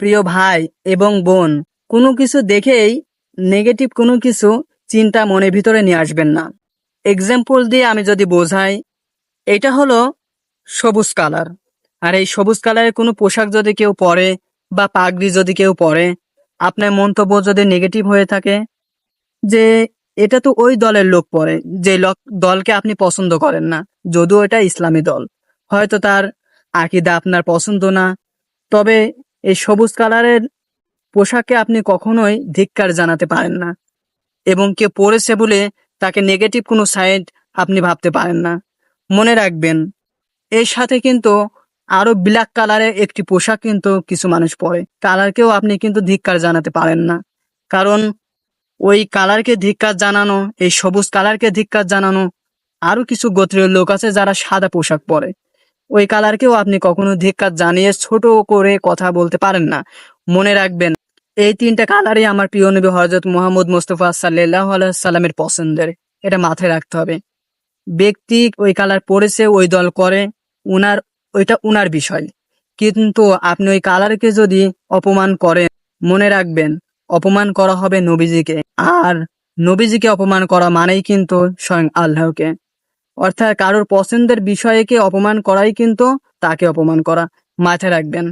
প্রিয় ভাই এবং বোন, কোনো কিছু দেখেই নেগেটিভ কোনো কিছু চিন্তা মনের ভিতরে নিয়ে আসবেন না। এক্সাম্পল দিয়ে আমি যদি বোঝাই, এটা হলো সবুজ কালার। আর এই সবুজ কালারের কোনো পোশাক যদি কেউ পরে বা পাগড়ি যদি কেউ পরে, আপনার মন্তব্য যদি নেগেটিভ হয়ে থাকে যে এটা তো ওই দলের লোক পরে, যে দলকে আপনি পছন্দ করেন না, যদিও এটা ইসলামী দল, হয়তো তার আকীদা আপনার পছন্দ না, তবে এই সবুজ কালারের পোশাককে আপনি কখনোই ধিক্কার জানাতে পারেন না, এবং কেউ পরেছে বলে তাকে নেগেটিভ কোনো সাইড আপনি ভাবতে পারেন না। মনে রাখবেন, এর সাথে কিন্তু আরো ব্ল্যাক কালারের একটি পোশাক কিন্তু কিছু মানুষ পরে, কালারকেও আপনি কিন্তু ধিক্কার জানাতে পারেন না। কারণ ওই কালারকে ধিক্কার জানানো, এই সবুজ কালারকে ধিক্কার জানানো, আরো কিছু গোত্রের লোক আছে যারা সাদা পোশাক পরে, ওই কালারকেও আপনি কখনো ধিক্কার জানিয়ে ছোট করে কথা বলতে পারেন না। মনে রাখবেন, এই তিনটা কালারই আমার প্রিয় নবী হযরত মুহাম্মদ মুস্তাফা সাল্লাল্লাহু আলাইহি সাল্লামের পছন্দের, এটা মাথায় রাখতে হবে। ব্যক্তি ওই কালার পরেছে, ওই দল করে, উনার ওইটা উনার বিষয়, কিন্তু আপনি ওই কালারকে যদি অপমান করেন, মনে রাখবেন অপমান করা হবে নবীজিকে, আর নবীজিকে অপমান করা মানেই কিন্তু স্বয়ং আল্লাহকে। অর্থাৎ কারোর পছন্দের বিষয়কে অপমান করাই কিন্তু তাকে অপমান করা, মাথায় রাখবেন।